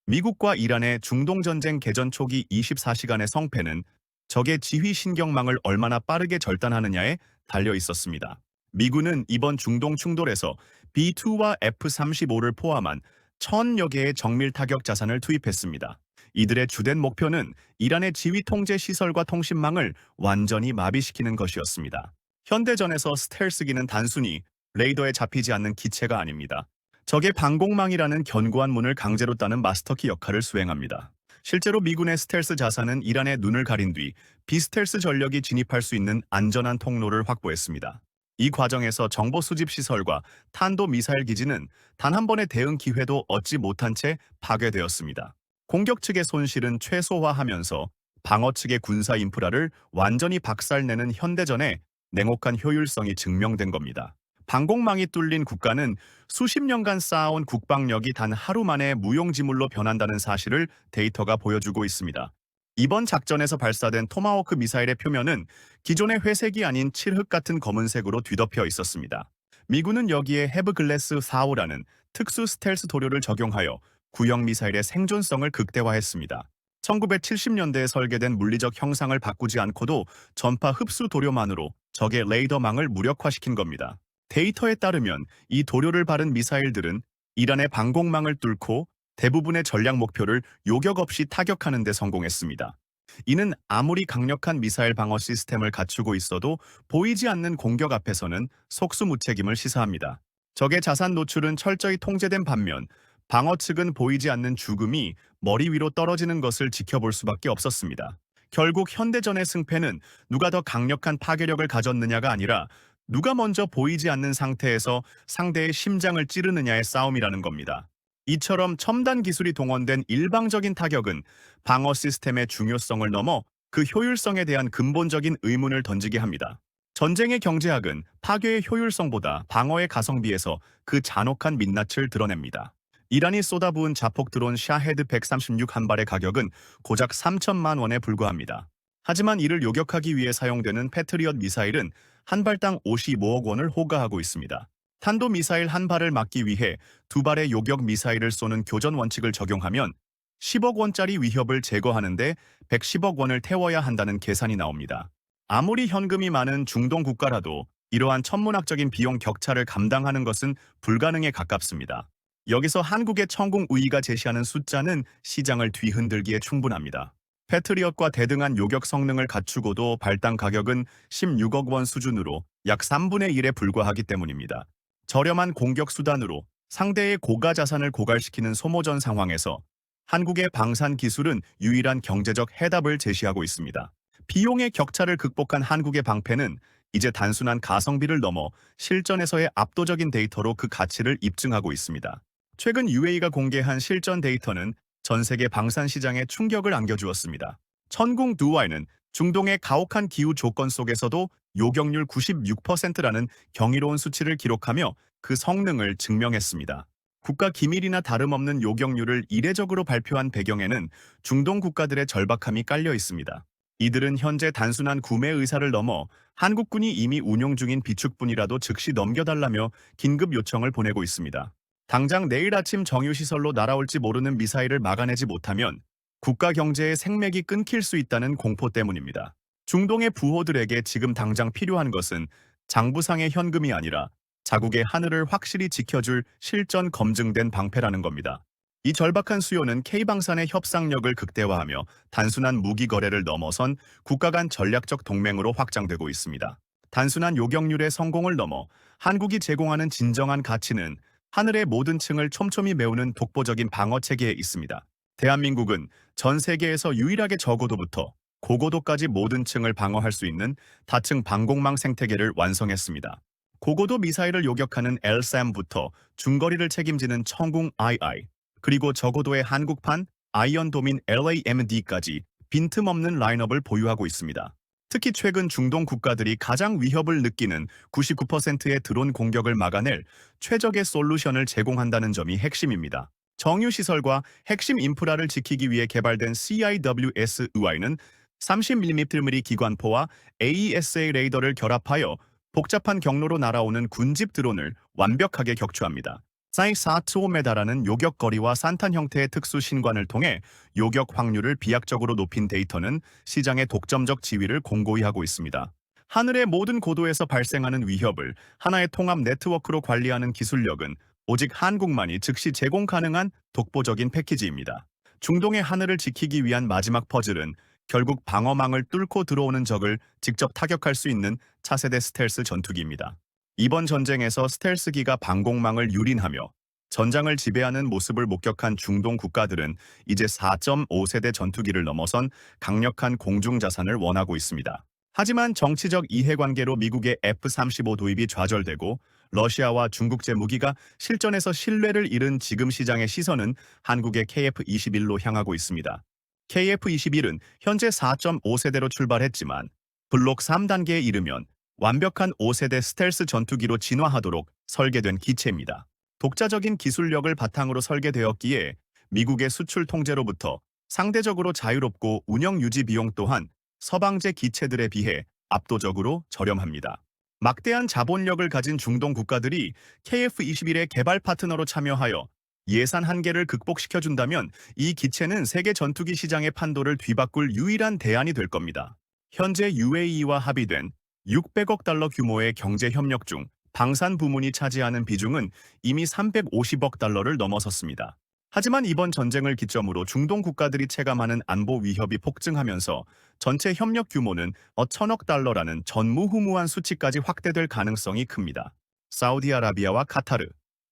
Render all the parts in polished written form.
미국과 이란의 중동전쟁 개전 초기 24시간의 성패는 적의 지휘 신경망을 얼마나 빠르게 절단하느냐에 달려 있었습니다. 미군은 이번 중동 충돌에서 B-2와 F-35를 포함한 1,000여 개의 정밀 타격 자산을 투입했습니다. 이들의 주된 목표는 이란의 지휘 통제 시설과 통신망을 완전히 마비시키는 것이었습니다. 현대전에서 스텔스기는 단순히 레이더에 잡히지 않는 기체가 아닙니다. 적의 방공망이라는 견고한 문을 강제로 따는 마스터키 역할을 수행합니다. 실제로 미군의 스텔스 자산은 이란의 눈을 가린 뒤 비스텔스 전력이 진입할 수 있는 안전한 통로를 확보했습니다. 이 과정에서 정보 수집 시설과 탄도 미사일 기지는 단 한 번의 대응 기회도 얻지 못한 채 파괴되었습니다. 공격 측의 손실은 최소화하면서 방어 측의 군사 인프라를 완전히 박살내는 현대전의 냉혹한 효율성이 증명된 겁니다. 방공망이 뚫린 국가는 수십 년간 쌓아온 국방력이 단 하루 만에 무용지물로 변한다는 사실을 데이터가 보여주고 있습니다. 이번 작전에서 발사된 토마호크 미사일의 표면은 기존의 회색이 아닌 칠흑 같은 검은색으로 뒤덮여 있었습니다. 미군은 여기에 헤브글래스 4호라는 특수 스텔스 도료를 적용하여 구형 미사일의 생존성을 극대화했습니다. 1970년대에 설계된 물리적 형상을 바꾸지 않고도 전파 흡수 도료만으로 적의 레이더망을 무력화시킨 겁니다. 데이터에 따르면 이 도료를 바른 미사일들은 이란의 방공망을 뚫고 대부분의 전략 목표를 요격 없이 타격하는 데 성공했습니다. 이는 아무리 강력한 미사일 방어 시스템을 갖추고 있어도 보이지 않는 공격 앞에서는 속수무책임을 시사합니다. 적의 자산 노출은 철저히 통제된 반면 방어 측은 보이지 않는 죽음이 머리 위로 떨어지는 것을 지켜볼 수밖에 없었습니다. 결국 현대전의 승패는 누가 더 강력한 파괴력을 가졌느냐가 아니라 누가 먼저 보이지 않는 상태에서 상대의 심장을 찌르느냐의 싸움이라는 겁니다. 이처럼 첨단 기술이 동원된 일방적인 타격은 방어 시스템의 중요성을 넘어 그 효율성에 대한 근본적인 의문을 던지게 합니다. 전쟁의 경제학은 파괴의 효율성보다 방어의 가성비에서 그 잔혹한 민낯을 드러냅니다. 이란이 쏟아부은 자폭 드론 샤헤드 136 한 발의 가격은 고작 3천만 원에 불과합니다. 하지만 이를 요격하기 위해 사용되는 패트리엇 미사일은 한 발당 55억 원을 호가하고 있습니다. 탄도미사일 한 발을 막기 위해 두 발의 요격 미사일을 쏘는 교전 원칙을 적용하면 10억 원짜리 위협을 제거하는데 110억 원을 태워야 한다는 계산이 나옵니다. 아무리 현금이 많은 중동 국가라도 이러한 천문학적인 비용 격차를 감당하는 것은 불가능에 가깝습니다. 여기서 한국의 천공의가 제시하는 숫자는 시장을 뒤흔들기에 충분합니다. 패트리엇과 대등한 요격 성능을 갖추고도 발당 가격은 16억 원 수준으로 약 3분의 1에 불과하기 때문입니다. 저렴한 공격 수단으로 상대의 고가 자산을 고갈시키는 소모전 상황에서 한국의 방산 기술은 유일한 경제적 해답을 제시하고 있습니다. 비용의 격차를 극복한 한국의 방패는 이제 단순한 가성비를 넘어 실전에서의 압도적인 데이터로 그 가치를 입증하고 있습니다. 최근 UAE가 공개한 실전 데이터는 전 세계 방산 시장에 충격을 안겨주었습니다. 천궁 두와이는 중동의 가혹한 기후 조건 속에서도 요격률 96%라는 경이로운 수치를 기록하며 그 성능을 증명했습니다. 국가 기밀이나 다름없는 요격률을 이례적으로 발표한 배경에는 중동 국가들의 절박함이 깔려 있습니다. 이들은 현재 단순한 구매 의사를 넘어 한국군이 이미 운용 중인 비축분이라도 즉시 넘겨달라며 긴급 요청을 보내고 있습니다. 당장 내일 아침 정유시설로 날아올지 모르는 미사일을 막아내지 못하면 국가 경제의 생맥이 끊길 수 있다는 공포 때문입니다. 중동의 부호들에게 지금 당장 필요한 것은 장부상의 현금이 아니라 자국의 하늘을 확실히 지켜줄 실전 검증된 방패라는 겁니다. 이 절박한 수요는 K방산의 협상력을 극대화하며 단순한 무기 거래를 넘어선 국가 간 전략적 동맹으로 확장되고 있습니다. 단순한 요격률의 성공을 넘어 한국이 제공하는 진정한 가치는 하늘의 모든 층을 촘촘히 메우는 독보적인 방어 체계에 있습니다. 대한민국은 전 세계에서 유일하게 저고도부터 고고도까지 모든 층을 방어할 수 있는 다층 방공망 생태계를 완성했습니다. 고고도 미사일을 요격하는 LSAM부터 중거리를 책임지는 천궁 II, 그리고 저고도의 한국판 아이언도민 LAMD까지 빈틈없는 라인업을 보유하고 있습니다. 특히 최근 중동 국가들이 가장 위협을 느끼는 99%의 드론 공격을 막아낼 최적의 솔루션을 제공한다는 점이 핵심입니다. 정유시설과 핵심 인프라를 지키기 위해 개발된 CIWS-의는 30mm 기관포와 AESA 레이더를 결합하여 복잡한 경로로 날아오는 군집 드론을 완벽하게 격추합니다. 사이사트홈에 달하는 요격거리와 산탄 형태의 특수 신관을 통해 요격 확률을 비약적으로 높인 데이터는 시장의 독점적 지위를 공고히 하고 있습니다. 하늘의 모든 고도에서 발생하는 위협을 하나의 통합 네트워크로 관리하는 기술력은 오직 한국만이 즉시 제공 가능한 독보적인 패키지입니다. 중동의 하늘을 지키기 위한 마지막 퍼즐은 결국 방어망을 뚫고 들어오는 적을 직접 타격할 수 있는 차세대 스텔스 전투기입니다. 이번 전쟁에서 스텔스기가 방공망을 유린하며 전장을 지배하는 모습을 목격한 중동 국가들은 이제 4.5세대 전투기를 넘어선 강력한 공중 자산을 원하고 있습니다. 하지만 정치적 이해관계로 미국의 F-35 도입이 좌절되고 러시아와 중국제 무기가 실전에서 신뢰를 잃은 지금 시장의 시선은 한국의 KF-21로 향하고 있습니다. KF-21은 현재 4.5세대로 출발했지만 블록 3단계에 이르면 완벽한 5세대 스텔스 전투기로 진화하도록 설계된 기체입니다. 독자적인 기술력을 바탕으로 설계되었기에 미국의 수출 통제로부터 상대적으로 자유롭고 운영 유지 비용 또한 서방제 기체들에 비해 압도적으로 저렴합니다. 막대한 자본력을 가진 중동 국가들이 KF-21의 개발 파트너로 참여하여 예산 한계를 극복시켜준다면 이 기체는 세계 전투기 시장의 판도를 뒤바꿀 유일한 대안이 될 겁니다. 현재 UAE와 합의된 600억 달러 규모의 경제 협력 중 방산 부문이 차지하는 비중은 이미 350억 달러를 넘어섰습니다. 하지만 이번 전쟁을 기점으로 중동 국가들이 체감하는 안보 위협이 폭증하면서 전체 협력 규모는 1000억 달러라는 전무후무한 수치까지 확대될 가능성이 큽니다. 사우디아라비아와 카타르,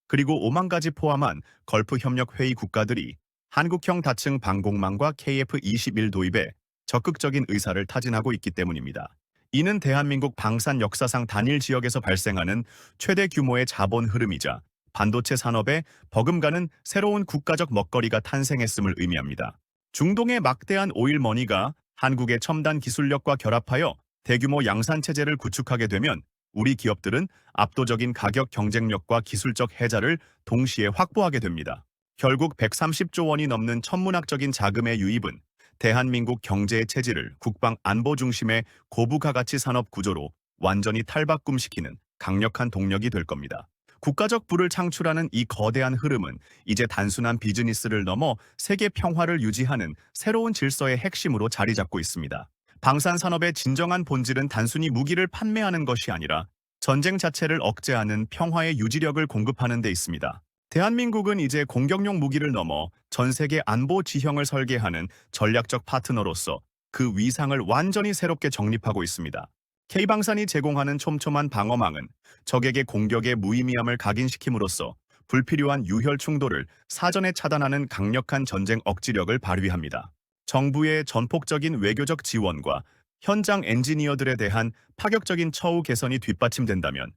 그리고 오만까지 포함한 걸프 협력 회의 국가들이 한국형 다층 방공망과 KF-21 도입에 적극적인 의사를 타진하고 있기 때문입니다. 이는 대한민국 방산 역사상 단일 지역에서 발생하는 최대 규모의 자본 흐름이자 반도체 산업에 버금가는 새로운 국가적 먹거리가 탄생했음을 의미합니다. 중동의 막대한 오일머니가 한국의 첨단 기술력과 결합하여 대규모 양산 체제를 구축하게 되면 우리 기업들은 압도적인 가격 경쟁력과 기술적 혜자를 동시에 확보하게 됩니다. 결국 130조 원이 넘는 천문학적인 자금의 유입은 대한민국 경제의 체질을 국방 안보 중심의 고부가 가치 산업 구조로 완전히 탈바꿈시키는 강력한 동력이 될 겁니다. 국가적 부를 창출하는 이 거대한 흐름은 이제 단순한 비즈니스를 넘어 세계 평화를 유지하는 새로운 질서의 핵심으로 자리 잡고 있습니다. 방산 산업의 진정한 본질은 단순히 무기를 판매하는 것이 아니라 전쟁 자체를 억제하는 평화의 유지력을 공급하는 데 있습니다. 대한민국은 이제 공격용 무기를 넘어 전 세계 안보 지형을 설계하는 전략적 파트너로서 그 위상을 완전히 새롭게 정립하고 있습니다. K방산이 제공하는 촘촘한 방어망은 적에게 공격의 무의미함을 각인시킴으로써 불필요한 유혈 충돌을 사전에 차단하는 강력한 전쟁 억지력을 발휘합니다. 정부의 전폭적인 외교적 지원과 현장 엔지니어들에 대한 파격적인 처우 개선이 뒷받침된다면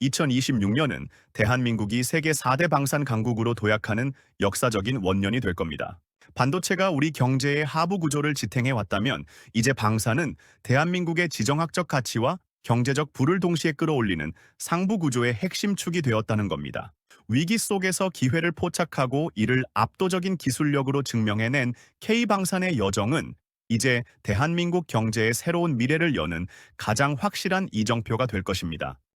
2026년은 대한민국이 세계 4대 방산 강국으로 도약하는 역사적인 원년이 될 겁니다. 반도체가 우리 경제의 하부 구조를 지탱해 왔다면 이제 방산은 대한민국의 지정학적 가치와 경제적 부를 동시에 끌어올리는 상부 구조의 핵심 축이 되었다는 겁니다. 위기 속에서 기회를 포착하고 이를 압도적인 기술력으로 증명해낸 K방산의 여정은 이제 대한민국 경제의 새로운 미래를 여는 가장 확실한 이정표가 될 것입니다.